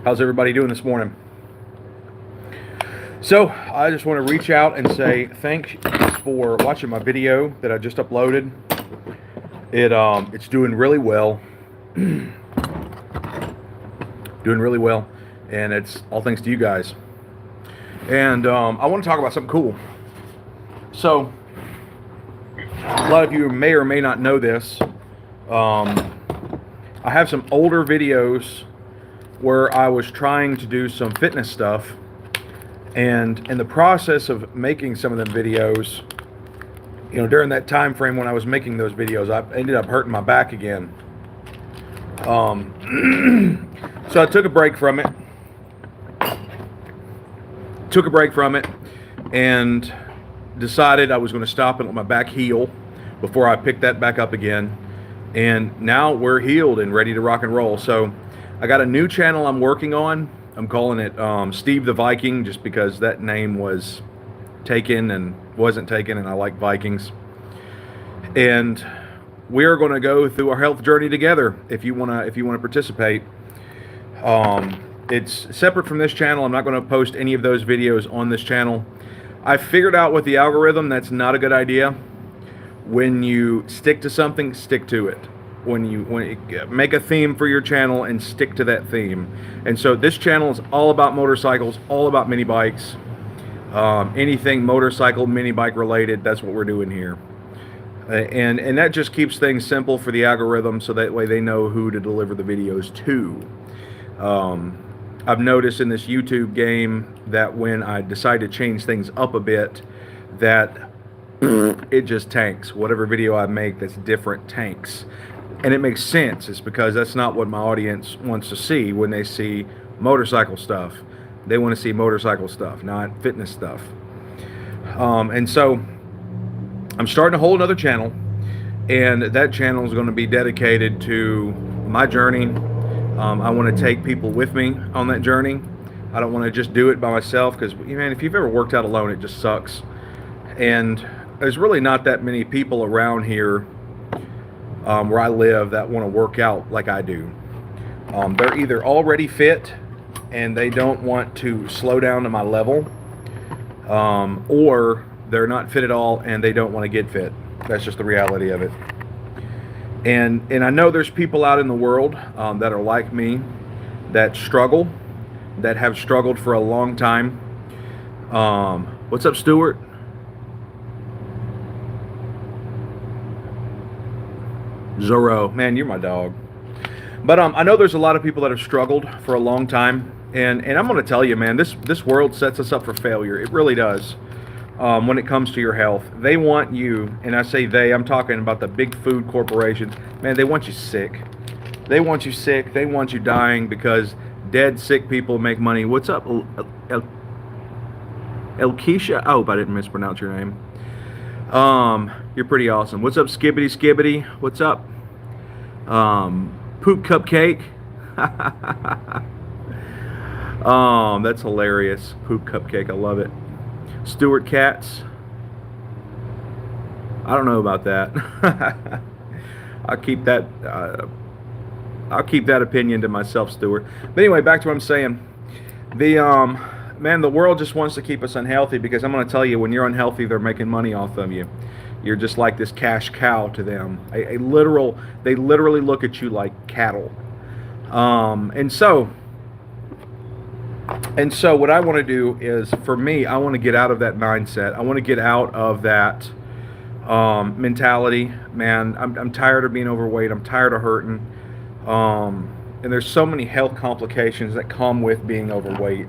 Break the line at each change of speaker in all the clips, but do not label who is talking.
How's everybody doing this morning? So I just want to reach out and say thanks for watching my video that I just uploaded. It's doing really well, doing really well, and it's all thanks to you guys. And I want to talk about something cool. So a lot of you may or may not know this. I have some older videos where I was trying to do some fitness stuff, and in the process of making some of them videos, during that time frame when I was making those videos, I ended up hurting my back again. So I took a break from it. And decided I was going to stop and let my back heal before I picked that back up again. And now we're healed and ready to rock and roll. So I got a new channel I'm working on. I'm calling it Steve the Viking, just because that name was taken and wasn't taken, and I like Vikings. And we're going to go through our health journey together. If you want to participate, it's separate from this channel. I'm not going to post any of those videos on this channel. I figured out with the algorithm that's not a good idea. When you stick to something, stick to it. When you make a theme for your channel and stick to that theme. And so this channel is all about motorcycles, all about mini bikes, anything motorcycle, mini bike related. That's what we're doing here. And that just keeps things simple for the algorithm, so that way they know who to deliver the videos to. I've noticed in this YouTube game that when I decide to change things up a bit, that it just tanks. Whatever video I make that's different tanks. And it makes sense. It's because that's not what my audience wants to see when they see motorcycle stuff. They want to see motorcycle stuff, not fitness stuff. And so I'm starting a whole another channel, and that channel is going to be dedicated to my journey. I want to take people with me on that journey. I don't want to just do it by myself, because, man, if you've ever worked out alone, it just sucks. And there's really not that many people around here where I live that want to work out like I do. They're either already fit and they don't want to slow down to my level, or they're not fit at all and they don't want to get fit. That's just the reality of it. And I know there's people out in the world that are like me, that struggle, that have struggled for a long time. What's up, Stuart? Zorro, man, you're my dog. But I know there's a lot of people that have struggled for a long time, and I'm going to tell you, man, this world sets us up for failure. It really does. When it comes to your health, they want you, and I say they, I'm talking about the big food corporations. Man, they want you sick. They want you sick. They want you dying, because dead, sick people make money. What's up, Elkeisha? I hope I didn't mispronounce your name. You're pretty awesome. What's up, Skibbity? What's up? Poop Cupcake. That's hilarious. Poop Cupcake, I love it. Stuart Katz. I don't know about that. I'll keep that opinion to myself, Stuart. But anyway, back to what I'm saying. Man, the world just wants to keep us unhealthy, because I'm going to tell you, when you're unhealthy, they're making money off of you. You're just like this cash cow to them. They literally look at you like cattle. And so what I want to do is, for me, I want to get out of that mindset. I want to get out of that mentality. Man, I'm tired of being overweight. I'm tired of hurting. And there's so many health complications that come with being overweight.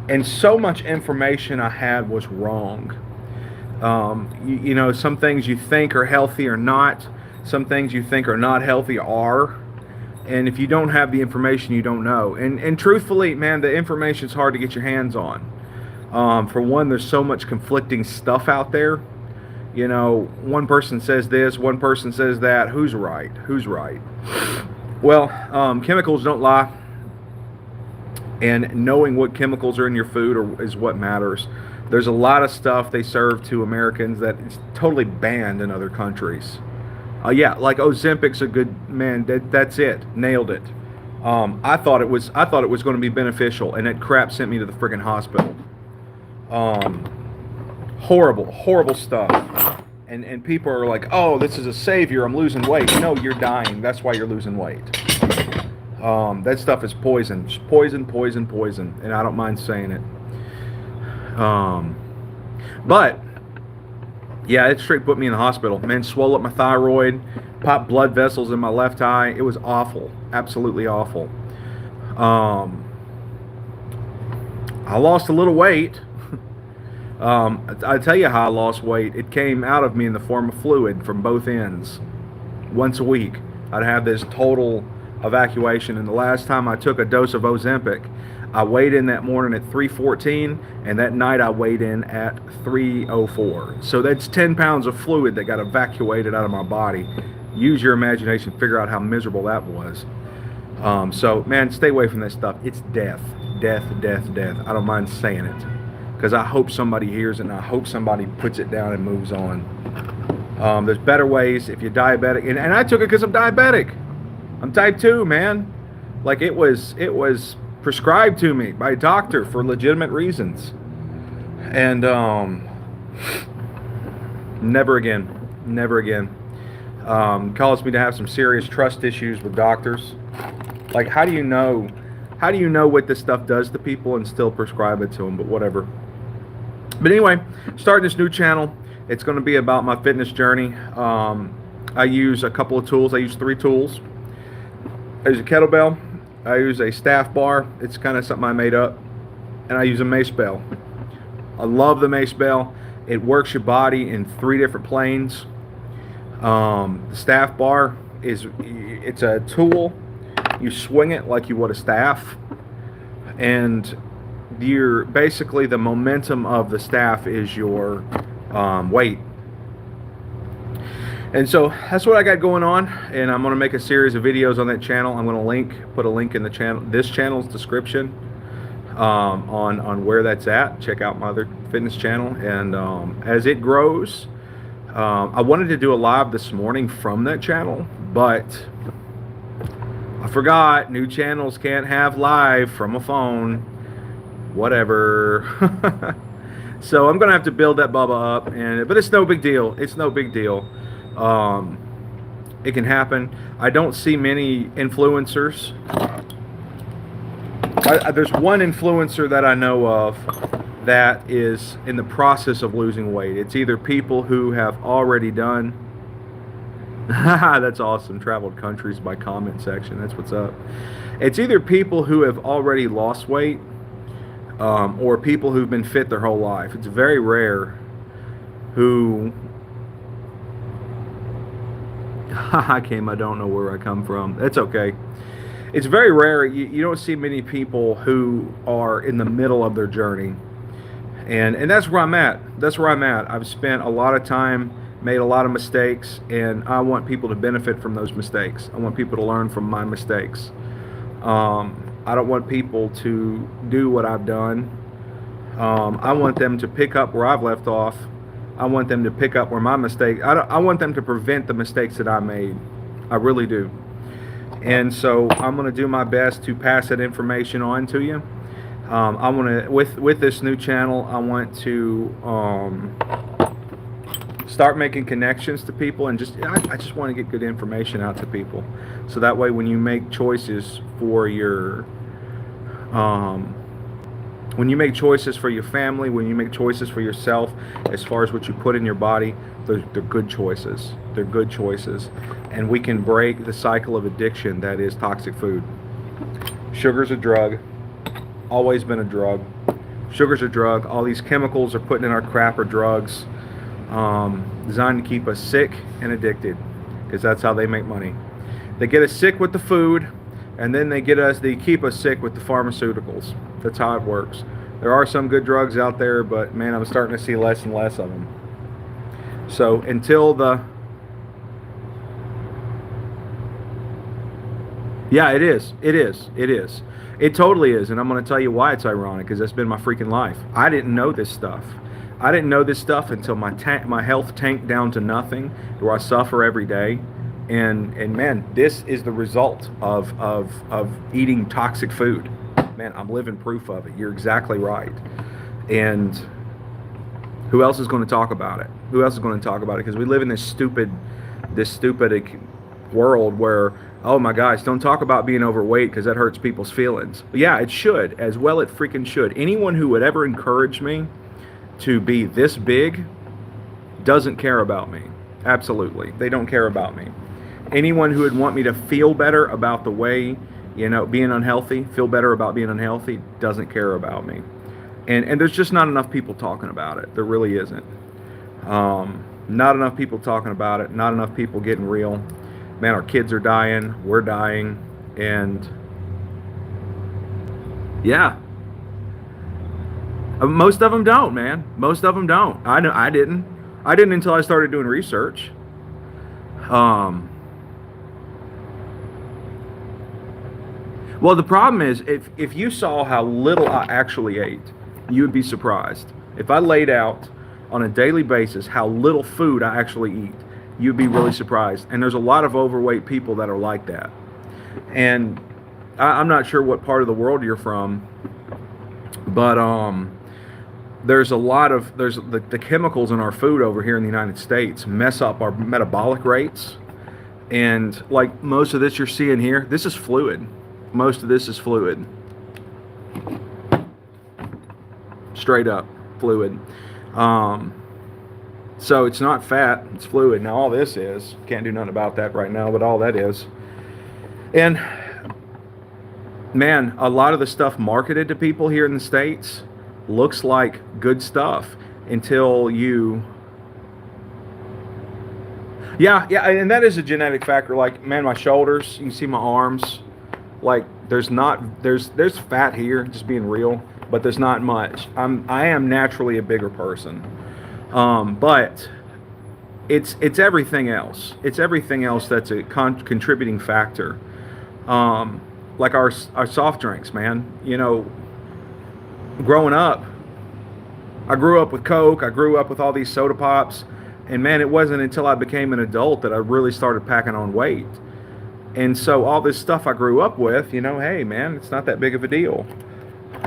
And so much information I had was wrong. Some things you think are healthy are not. Some things you think are not healthy are. And if you don't have the information, you don't know. And truthfully, man, the information's hard to get your hands on. For one, there's so much conflicting stuff out there. One person says this, one person says that. Who's right? Who's right? Well, chemicals don't lie. And knowing what chemicals are in your food is what matters. There's a lot of stuff they serve to Americans that is totally banned in other countries. Yeah, like Ozempic's a good, man, that's it. Nailed it. I thought it was going to be beneficial, and that crap sent me to the friggin' hospital. Um, horrible stuff. And people are like, oh, this is a savior. I'm losing weight. No, you're dying. That's why you're losing weight. That stuff is poison, poison, and I don't mind saying it. But yeah, it straight put me in the hospital. Man, swelled up my thyroid, popped blood vessels in my left eye. It was awful, absolutely awful. I lost a little weight. I tell you how I lost weight. It came out of me in the form of fluid from both ends. Once a week, I'd have this total evacuation. And the last time I took a dose of Ozempic, I weighed in that morning at 314, and that night I weighed in at 304. So that's 10 pounds of fluid that got evacuated out of my body. Use your imagination, figure out how miserable that was. So, man, stay away from this stuff. It's death. I don't mind saying it, because I hope somebody hears it, and I hope somebody puts it down and moves on. There's better ways if you're diabetic, and I took it because I'm diabetic. I'm type 2, man. Like, it was prescribed to me by a doctor for legitimate reasons. And never again. Caused me to have some serious trust issues with doctors. Like, how do you know what this stuff does to people and still prescribe it to them? But whatever. But anyway, starting this new channel, it's going to be about my fitness journey. I use a couple of tools. I use 3 tools. I use a kettlebell. I use a staff bar. It's kind of something I made up. And I use a mace bell. I love the mace bell. It works your body in 3 different planes. The staff bar it's a tool. You swing it like you would a staff. And you're basically, the momentum of the staff is your weight. And so that's what I got going on, and I'm going to make a series of videos on that channel. I'm going to put a link in the channel, this channel's description, on where that's at. Check out my other fitness channel, and as it grows, I wanted to do a live this morning from that channel, but I forgot. New channels can't have live from a phone. Whatever. So I'm going to have to build that bubba up, but it's no big deal. It's no big deal. It can happen. I don't see many influencers. There's one influencer that I know of that is in the process of losing weight. It's either people who have already done that's awesome. Traveled countries by comment section. That's what's up. It's either people who have already lost weight, or people who've been fit their whole life. It's very rare who I don't know where I come from. That's okay. It's very rare. You don't see many people who are in the middle of their journey. And that's where I'm at. I've spent a lot of time, made a lot of mistakes, and I want people to benefit from those mistakes. I want people to learn from my mistakes. I don't want people to do what I've done. I want them to pick up where I've left off. I want them to pick up where my mistake. I want them to prevent the mistakes that I made. I really do. And so I'm going to do my best to pass that information on to you. I want to, with this new channel, I want to start making connections to people, and I just want to get good information out to people, so that way when you make choices for your family, when you make choices for yourself, as far as what you put in your body, they're good choices. They're good choices, and we can break the cycle of addiction that is toxic food. Sugar's a drug. Always been a drug. Sugar's a drug. All these chemicals are putting in our crap are drugs, designed to keep us sick and addicted, because that's how they make money. They get us sick with the food, and then they keep us sick with the pharmaceuticals. That's how it works. There are some good drugs out there, but man, I'm starting to see less and less of them. So yeah, it is. It totally is, and I'm going to tell you why it's ironic, because that's been my freaking life. I didn't know this stuff. Until my health tanked down to nothing, where I suffer every day. And man, this is the result of eating toxic food. Man, I'm living proof of it. You're exactly right. And who else is going to talk about it? Who else is going to talk about it? Because we live in this stupid world where, oh my gosh, don't talk about being overweight because that hurts people's feelings. But yeah, it should, as well it freaking should. Anyone who would ever encourage me to be this big doesn't care about me. Absolutely. They don't care about me. Anyone who would want me to feel better about the way, being unhealthy, feel better about being unhealthy, doesn't care about me. And there's just not enough people talking about it. There really isn't. Not enough people talking about it. Not enough people getting real. Man, our kids are dying. We're dying. And yeah, most of them don't, man. Most of them don't. I know I didn't. I didn't until I started doing research. Well, the problem is, if you saw how little I actually ate, you would be surprised. If I laid out on a daily basis how little food I actually eat, you'd be really surprised. And there's a lot of overweight people that are like that. And I'm not sure what part of the world you're from, but there's the chemicals in our food over here in the United States mess up our metabolic rates. And like most of this you're seeing here, this is fluid. Most of this is fluid. Straight up fluid. So it's not fat, it's fluid. Now all this is, can't do nothing about that right now, but all that is. And man, a lot of the stuff marketed to people here in the States looks like good stuff until you... Yeah, and that is a genetic factor. Like, man, my shoulders, you can see my arms. Like, there's fat here, just being real, but there's not much. I am naturally a bigger person, but it's everything else. It's everything else that's a contributing factor. Like our soft drinks, man. Growing up, I grew up with Coke. I grew up with all these soda pops, and man, it wasn't until I became an adult that I really started packing on weight. And so all this stuff I grew up with, hey man, it's not that big of a deal.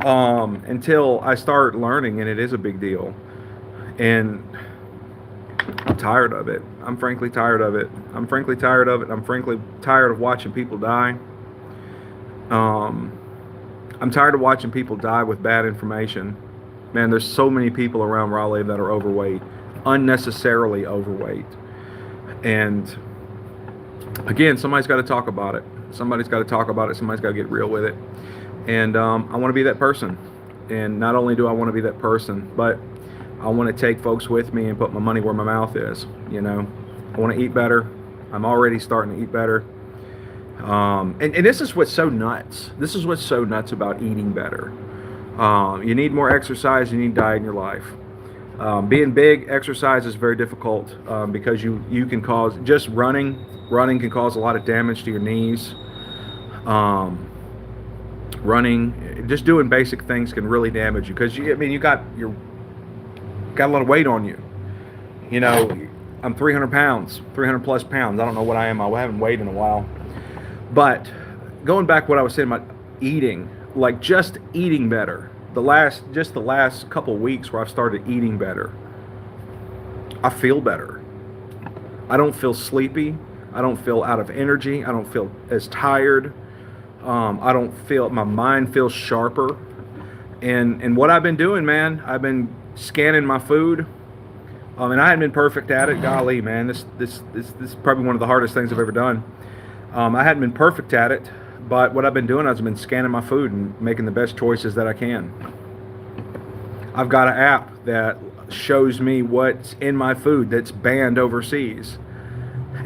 Until I start learning, and it is a big deal. And I'm tired of it. I'm frankly tired of it. I'm frankly tired of watching people die. I'm tired of watching people die with bad information. Man, there's so many people around Raleigh that are overweight, unnecessarily overweight. And again, somebody's got to talk about it. Somebody's got to get real with it. And I want to be that person. And not only do I want to be that person, but I want to take folks with me and put my money where my mouth is. I want to eat better. I'm already starting to eat better. And this is what's so nuts. This is what's so nuts about eating better. You need more exercise. You need diet in your life. Being big, exercise is very difficult because you can cause, just running can cause a lot of damage to your knees. Running, just doing basic things can really damage you because you got a lot of weight on you. I'm 300 pounds, 300 plus pounds. I don't know what I am. I haven't weighed in a while. But going back to what I was saying about eating, like just eating better. The last couple weeks where I've started eating better, I feel better. I don't feel sleepy. I don't feel out of energy. I don't feel as tired. I don't feel, my mind feels sharper. And what I've been doing, man, I've been scanning my food. And I hadn't been perfect at it. Golly, man, this is probably one of the hardest things I've ever done. I hadn't been perfect at it, but what I've been doing, I've been scanning my food and making the best choices that I can. I've got an app that shows me what's in my food that's banned overseas.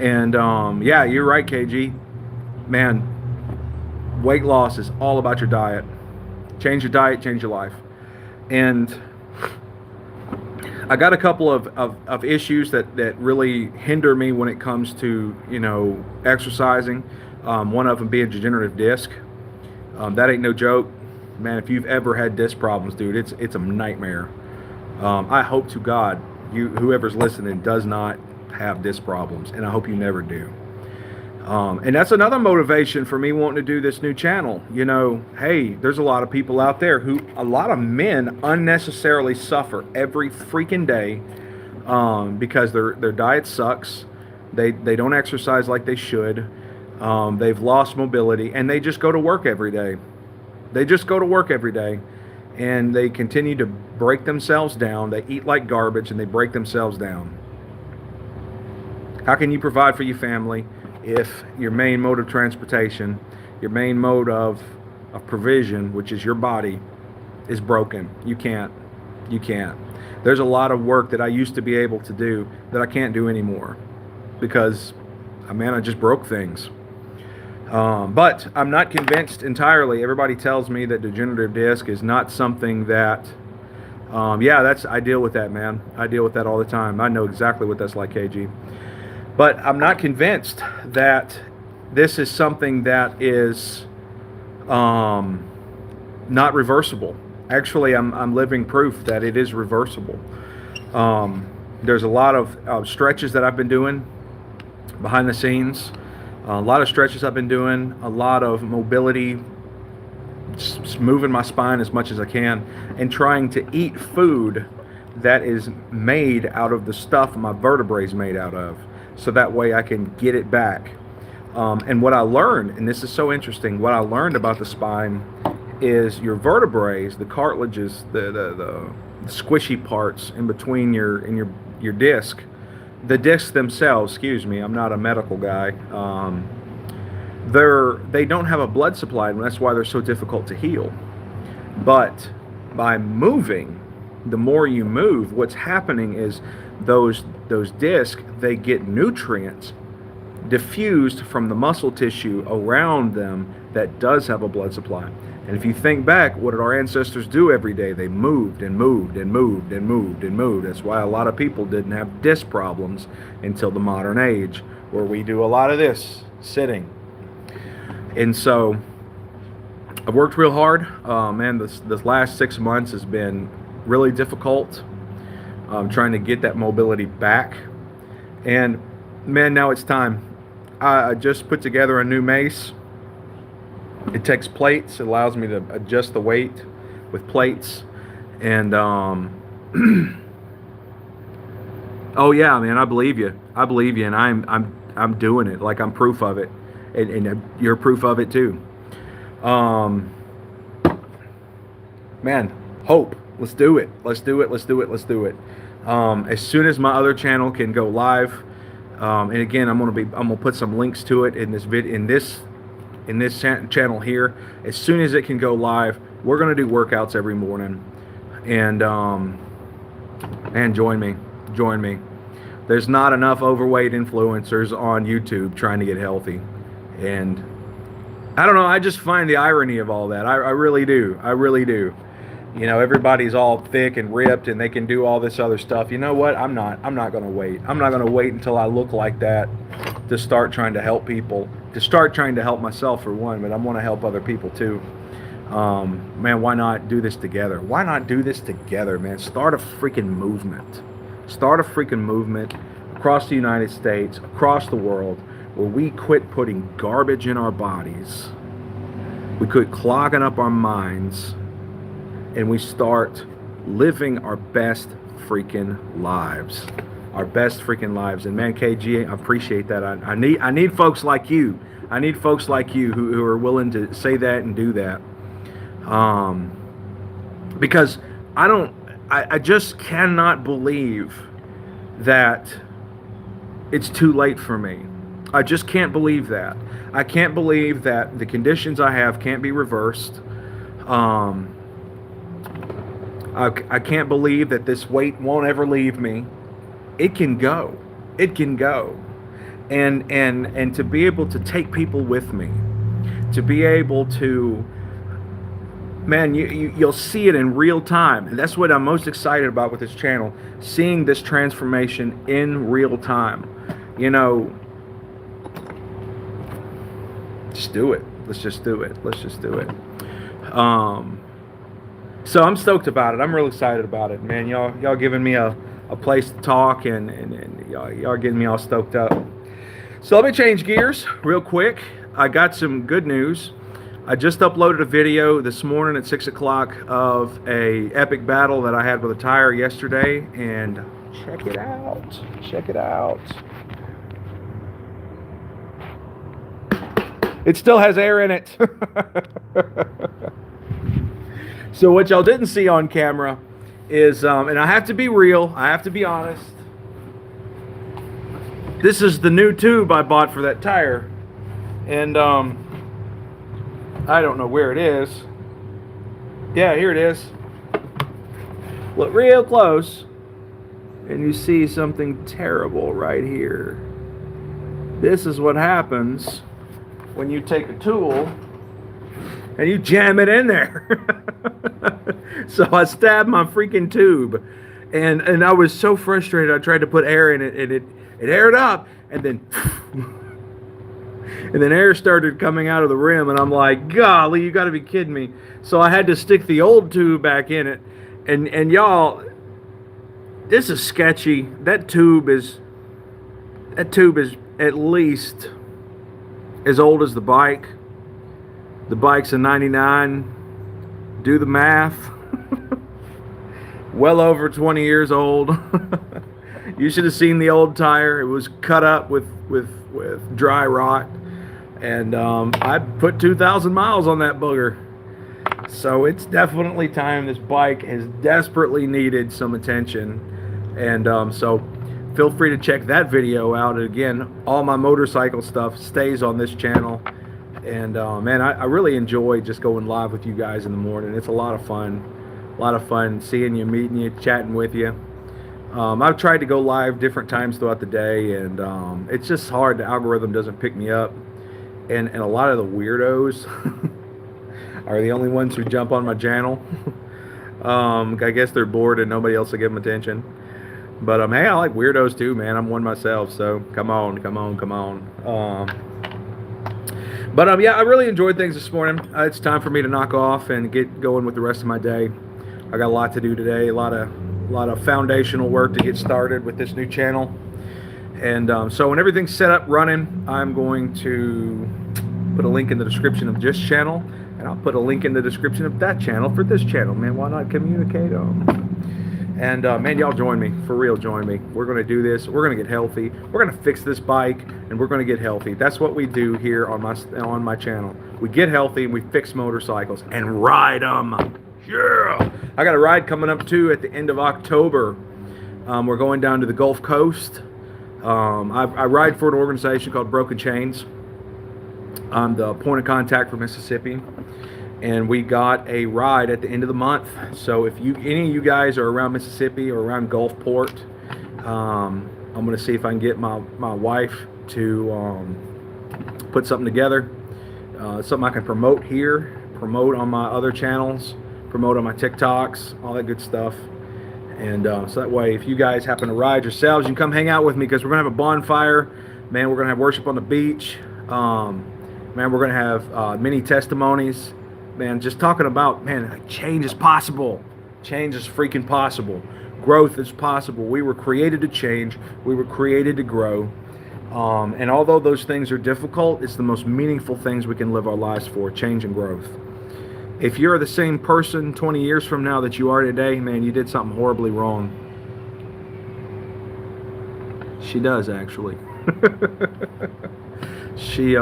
And yeah, you're right, KG. Man, weight loss is all about your diet. Change your diet, change your life. And I got a couple of issues that really hinder me when it comes to, exercising. One of them being degenerative disc. That ain't no joke. Man, if you've ever had disc problems, dude, it's a nightmare. I hope to God, whoever's listening does not have disc problems, and I hope you never do. And that's another motivation for me wanting to do this new channel. You know, hey, there's a lot of people out there a lot of men unnecessarily suffer every freaking day because their diet sucks. They don't exercise like they should. They've lost mobility, and they just go to work every day. They just go to work every day, and they continue to break themselves down. They eat like garbage, and they break themselves down. How can you provide for your family if your main mode of transportation, your main mode of provision, which is your body, is broken? You can't. You can't. There's a lot of work that I used to be able to do that I can't do anymore because, man, I just broke things. But I'm not convinced entirely. Everybody tells me that degenerative disc is not something that, I deal with that, man. I deal with that all the time. I know exactly what that's like, KG. But I'm not convinced that this is something that is not reversible. Actually, I'm living proof that it is reversible. There's a lot of stretches that I've been doing behind the scenes. A lot of stretches I've been doing. A lot of mobility, just moving my spine as much as I can, and trying to eat food that is made out of the stuff my vertebrae is made out of, so that way I can get it back. And what I learned, and this is so interesting, what I learned about the spine is your vertebrae, the cartilages, the squishy parts in between your disc, the discs themselves, excuse me, I'm not a medical guy, they don't have a blood supply, and that's why they're so difficult to heal. But by moving, the more you move, what's happening is those discs, they get nutrients diffused from the muscle tissue around them that does have a blood supply. And if you think back, what did our ancestors do every day? They moved and moved and moved and moved and moved. That's why a lot of people didn't have disc problems until the modern age, where we do a lot of this sitting. And so I've worked real hard. Man, this last 6 months has been really difficult. Trying to get that mobility back. And man, now it's time. I just put together a new mace. It takes plates. It allows me to adjust the weight with plates. And oh yeah, man, I believe you. I believe you, and I'm doing it. Like, I'm proof of it, and you're proof of it too. Man, hope. Let's do it. Let's do it. Let's do it. Let's do it. As soon as my other channel can go live, and again, I'm gonna put some links to it in this channel here. As soon as it can go live, we're gonna do workouts every morning, and join me. There's not enough overweight influencers on YouTube trying to get healthy, and I don't know. I just find the irony of all that. I really do. I really do. You know, everybody's all thick and ripped and they can do all this other stuff. You know what? I'm not going to wait. I'm not going to wait until I look like that to start trying to help people, to start trying to help myself for one, but I want to help other people too. Man, why not do this together? Why not do this together, man? Start a freaking movement. Start a freaking movement across the United States, across the world, where we quit putting garbage in our bodies. We quit clogging up our minds, and we start living our best freaking lives. Our best freaking lives. And man, KG, I appreciate that. I need folks like you. I need folks like you who are willing to say that and do that. Because I just cannot believe that it's too late for me. I just can't believe that. I can't believe that the conditions I have can't be reversed. I can't believe that this weight won't ever leave me. It can go. It can go. And to be able to take people with me, to be able to, man, you'll see it in real time. And that's what I'm most excited about with this channel, seeing this transformation in real time. You know, just do it. Let's just do it. Let's just do it. So I'm stoked about it. I'm real excited about it, man. Y'all giving me a place to talk, and y'all getting me all stoked up. So let me change gears real quick. I got some good news. I just uploaded a video this morning at 6 o'clock of a epic battle that I had with a tire yesterday, and check it out. Check it out. It still has air in it. So what y'all didn't see on camera is, and I have to be real, I have to be honest, this is the new tube I bought for that tire. And I don't know where it is. Yeah, here it is. Look real close, and you see something terrible right here. This is what happens when you take a tool and you jam it in there. So I stabbed my freaking tube, and I was so frustrated. I tried to put air in it, and it aired up, and then air started coming out of the rim, and I'm like, golly, you got to be kidding me. So I had to stick the old tube back in it, and y'all, this is sketchy. That tube is at least as old as the bike. The bike's a 99. Do the math. Well over 20 years old. You should have seen the old tire. It was cut up with dry rot. And I put 2,000 miles on that booger. So it's definitely time. This bike has desperately needed some attention. And so feel free to check that video out. And again, all my motorcycle stuff stays on this channel. And man, I really enjoy just going live with you guys in the morning. It's a lot of fun. A lot of fun seeing you, meeting you, chatting with you. I've tried to go live different times throughout the day, and it's just hard. The algorithm doesn't pick me up. And a lot of the weirdos are the only ones who jump on my channel. I guess they're bored and nobody else will give them attention. But hey, I like weirdos too, man. I'm one myself, so come on. But yeah, I really enjoyed things this morning. It's time for me to knock off and get going with the rest of my day. I got a lot to do today, a lot of foundational work to get started with this new channel. And so when everything's set up running, I'm going to put a link in the description of this channel, and I'll put a link in the description of that channel for this channel. Man, why not communicate? And man, y'all join me. For real, join me. We're going to do this. We're going to get healthy. We're going to fix this bike, and we're going to get healthy. That's what we do here on my channel. We get healthy, and we fix motorcycles and ride them. Yeah! I got a ride coming up, too, at the end of October. We're going down to the Gulf Coast. I ride for an organization called Broken Chains. I'm the point of contact for Mississippi. And we got a ride at the end of the month. So if any of you guys are around Mississippi or around Gulfport, I'm going to see if I can get my wife to put something together. Something I can promote here, promote on my other channels, promote on my TikToks, all that good stuff. And so that way, if you guys happen to ride yourselves, you can come hang out with me, because we're going to have a bonfire. Man, we're going to have worship on the beach. Man, we're going to have many testimonies. Man, just talking about, man, change is possible. Change is freaking possible. Growth is possible. We were created to change. We were created to grow. And although those things are difficult, it's the most meaningful things we can live our lives for, change and growth. If you're the same person 20 years from now that you are today, man, you did something horribly wrong. She does, actually. She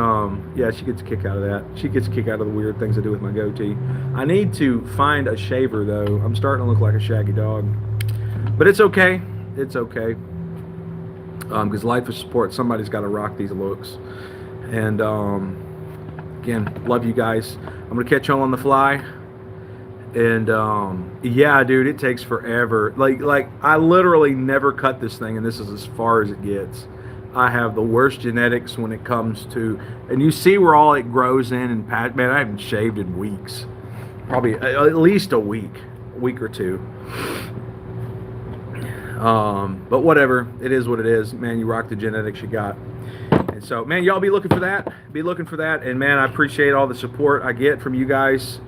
gets a kick out of that. She gets a kick out of the weird things I do with my goatee. I need to find a shaver, though. I'm starting to look like a shaggy dog. But it's okay. It's okay. Because life is sport. Somebody's got to rock these looks. And, again, love you guys. I'm going to catch y'all on the fly. And, yeah, dude, it takes forever. Like I literally never cut this thing, and this is as far as it gets. I have the worst genetics when it comes to, and you see where all it grows in, and man, I haven't shaved in weeks. Probably at least a week or two. But whatever, it is what it is. Man, you rock the genetics you got. And so, man, y'all be looking for that. Be looking for that. And, man, I appreciate all the support I get from you guys.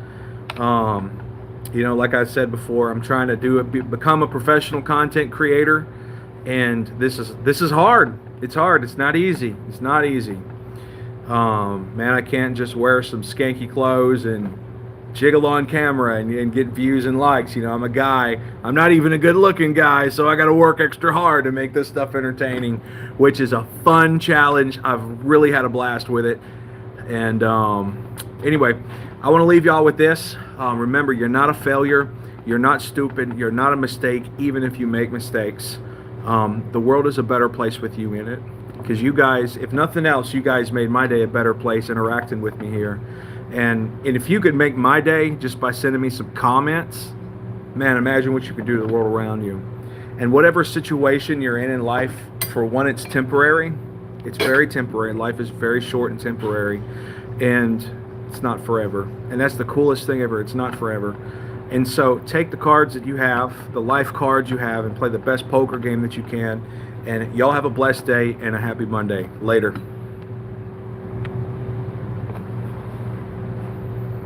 You know, like I said before, I'm trying to become a professional content creator. And this is hard. It's hard. It's not easy. It's not easy. Man, I can't just wear some skanky clothes and jiggle on camera and get views and likes. You know, I'm a guy. I'm not even a good looking guy, so I got to work extra hard to make this stuff entertaining, which is a fun challenge. I've really had a blast with it. And anyway, I want to leave y'all with this. Remember, you're not a failure. You're not stupid. You're not a mistake, even if you make mistakes. The world is a better place with you in it. Because you guys, if nothing else, you guys made my day a better place interacting with me here. And if you could make my day just by sending me some comments, man, imagine what you could do to the world around you. And whatever situation you're in life, for one, it's temporary. It's very temporary. Life is very short and temporary. And it's not forever. And that's the coolest thing ever. It's not forever. And so take the cards that you have, the life cards you have, and play the best poker game that you can. And y'all have a blessed day and a happy Monday. Later.